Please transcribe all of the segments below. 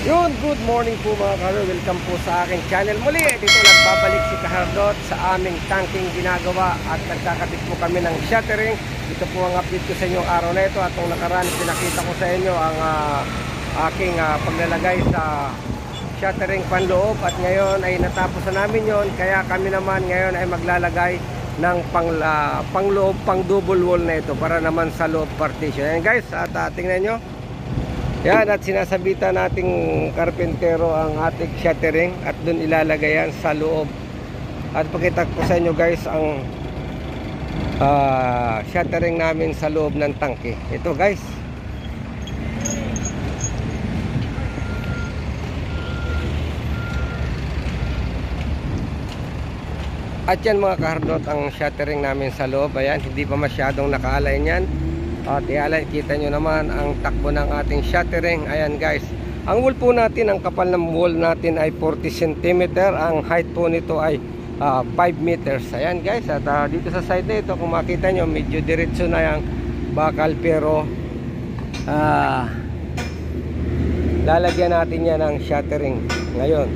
Yun, good morning po mga kahardot. Welcome po sa aking channel muli. Dito nagbabalik si kahardot sa aming tanking ginagawa at nagkakabit po kami ng shuttering. Ito po ang update ko sa inyo araw na ito. At nung nakaraan, pinakita ko sa inyo ang aking paglalagay sa shuttering panloob. At ngayon ay natapos na namin yon. Kaya kami naman ngayon ay maglalagay ng pangloob, pang double wall na ito para naman sa loob partition. Ayan guys, at tingnan nyo. Yan, at sinasabitan nating karpentero ang ating shuttering at dun ilalagay yan sa loob. At pakita ko sa inyo guys ang shuttering namin sa loob ng tangke. Ito guys. At yan mga kahardot ang shuttering namin sa loob. Ayan, hindi pa masyadong naka-align yan. At i-align, kita nyo naman ang takbo ng ating shuttering. Ayan guys, ang wall po natin, ang kapal ng wall natin ay 40 cm. Ang height po nito ay 5 meters. Ayan guys, at dito sa side na ito, kung makita nyo, medyo diretso na yung bakal. Pero lalagyan natin yan ng shuttering ngayon.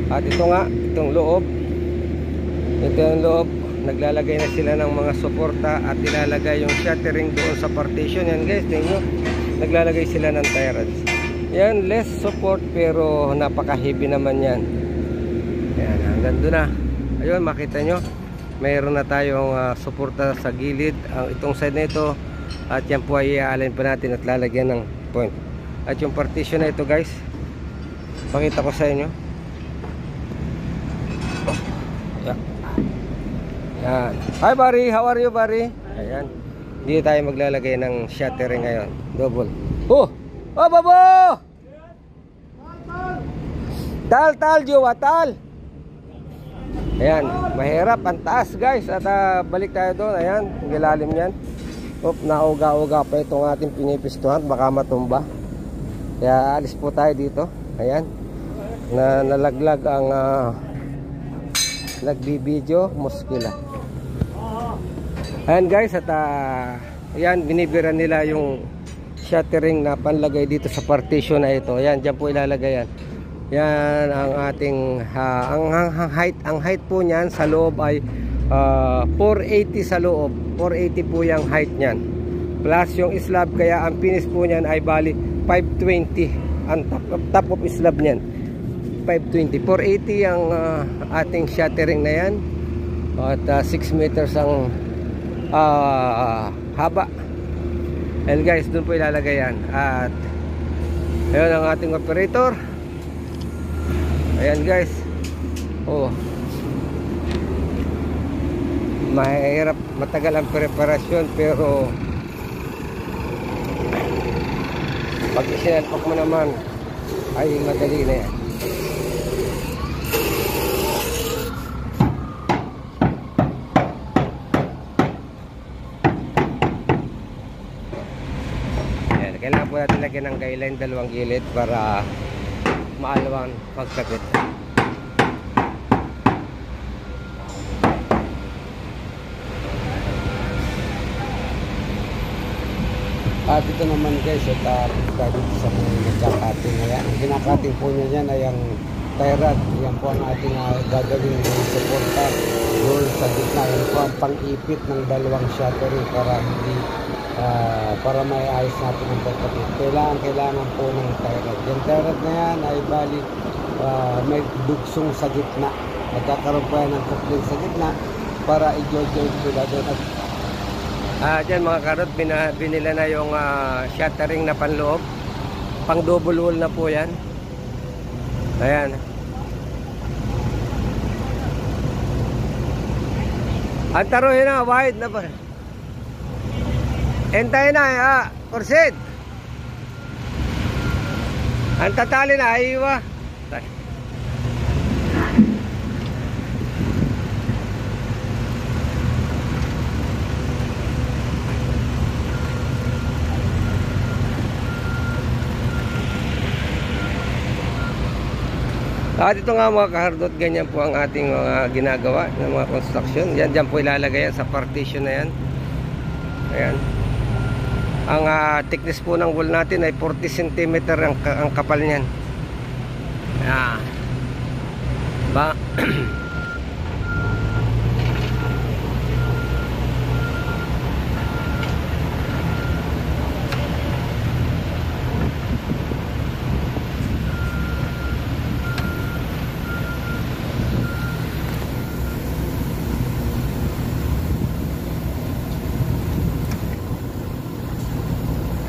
At ito nga, itong loob. Ito yung loob. Naglalagay na sila ng mga suporta at ilalagay yung shuttering doon sa partition. Yan guys, tingnan nyo, naglalagay sila ng tie rods. Yan, less support pero napaka-heavy naman yan. Yan, hanggang doon na. Ayun, makita nyo, mayroon na tayong suporta sa gilid. Itong side na ito, at yan po ay i-align pa natin at lalagyan ng point. At yung partition na ito guys, pakita ko sa inyo. Yeah. Yan. Hi Barry, how are you Barry? Ayan. Dito tayo maglalagay ng shuttering ngayon. Double. Oh! Oh babo! Tal, jowa, tal! Ayan, mahirap, ang taas guys. At balik tayo doon. Ayan, gilalim yan. Oop, nauga-uga pa itong ating pinipistuhan. Baka matumba. Kaya alis po tayo dito. Ayan. Nalaglag ang nagbibideo, muskila. Ayan guys, at ayan, binibira nila yung shuttering na panlagay dito sa partition na ito. Ayan, dyan po ilalagay yan. Yan ang ating ang height po niyan sa loob ay 480 sa loob. 480 po yung height niyan. Plus yung slab, kaya ang finish po niyan ay bali 520 ang top of slab niyan. 520. 480 ang ating shuttering na yan. At 6 meters ang haba. And guys, doon po ilalagay yan. At ayun ang ating operator. Ayan guys. Oh, mahirap, matagal ang preparasyon, pero pag isinalpak mo naman ay madali na yan. Kailangan po natin lagyan ng guideline, dalawang gilid para maalawang pagkabit. At ito naman guys, dito sa mga nagkakating na yan. Ang kinakating po niya yan ay ang tie rod. Yan po ang ating gagawin ng suporta doon sa gitna. Yan po ang pang-ipit ng dalawang shuttering para hindi para may ayos natin ang pagkabit. Kailangan po ng tie rod. Yung tie rod na yan ay bali may dugsong sa gitna. Magkakaroon po yan ng coupling sa gitna para i-join sila doon. Dyan mga karot, binila na yung shuttering na panloob. Pang double wall na po yan. Ayan. Ang taruhin na, wide na pa. Entay na, kursid. Ang tatali na, aywa. At ito nga mga kahardot, ganyan po ang ating mga ginagawa ng mga construction. Yan, dyan po ilalagay yan sa partition na yan. Ayan. Ang thickness po ng wall natin ay 40 cm ang kapal niyan. Ayan. Ba?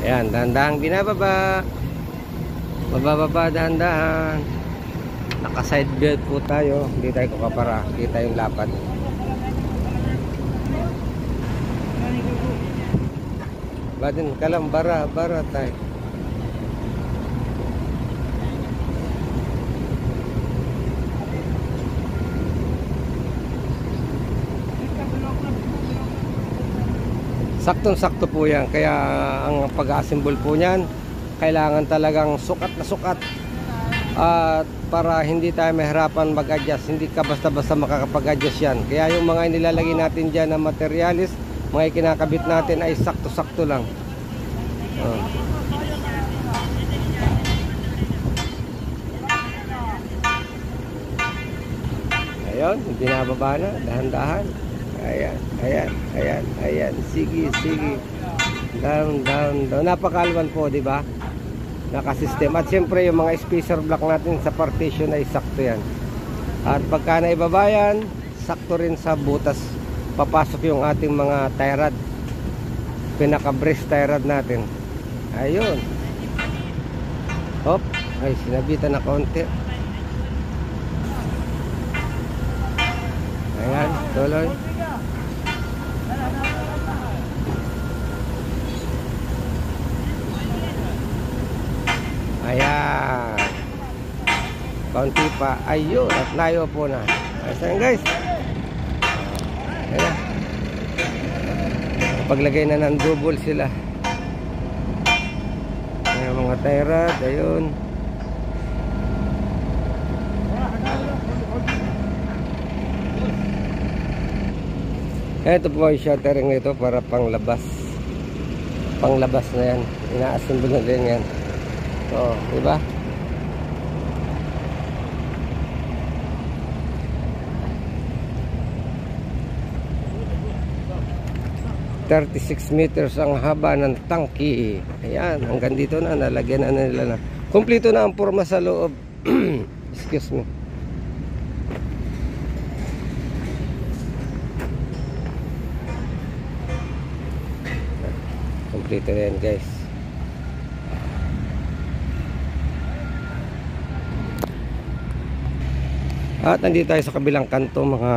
Ayan, dahan-dahan binababa. Bababa, dahan-dahan. Naka-side belt po tayo. Hindi tayo kukapara. Kita yung lapad. Badin, kalam, bara tayo. Saktong-sakto po yan. Kaya ang pag-assemble po niyan, kailangan talagang sukat na sukat. At para hindi tayo mahirapan mag-adjust, hindi ka basta-basta makakapag-adjust yan. Kaya yung mga nilalagay natin dyan na materialis, mga kinakabit natin ay sakto-sakto lang. Ayun, binababa na, dahan-dahan. Ayan. Sige. Down. Napakalwan po, di ba? Naka-system. At siyempre yung mga spacer block natin sa partition ay sakto yan. At pagka naibaba yan, sakto rin sa butas. Papasok yung ating mga tie rod. Pinaka-brace tie rod natin. Ayun. Hop. Ay, sinabitan na konti. Ayan, tuloy. Ayan. Kaunti pa. Ayun. At layo po na. Ayan guys. Ayan. Paglagay na ng double sila. Ayan mga tie rod. Ayun. Ito po yung shuttering nito para panglabas. Panglabas na yan. Ina-assemble na din yan. So, diba? ...36 meters ang haba ng tangki. Ayan, hanggang dito na. Nalagyan na nila na. Kumplito na ang forma sa loob. Excuse me. Kumplito na yan guys. At nandito tayo sa kabilang kanto mga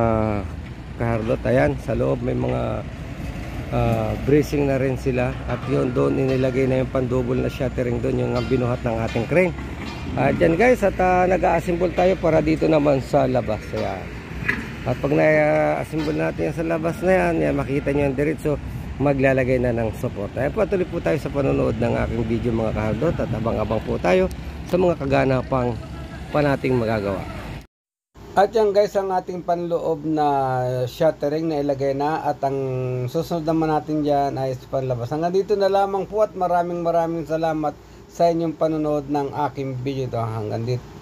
kahardot. Ayan, sa loob may mga bracing na rin sila. At yun, doon inilagay na yung pandouble na shuttering doon, yung binuhat ng ating crane. At yan guys, at nag-a-assemble tayo para dito naman sa labas. Ayan. At pag na-assemble natin yan sa labas na yan, makita nyo yung diretso, maglalagay na ng support. Ayan, patuloy po tayo sa panonood ng aking video mga kahardot. At abang-abang po tayo sa mga kaganapang pa nating magagawa. At yan guys, ang ating panloob na shuttering na ilagay na. At ang susunod naman natin dyan ay panlabas. Hanggang dito na lamang po at maraming salamat sa inyong panonood ng aking video ito. Hanggang dito.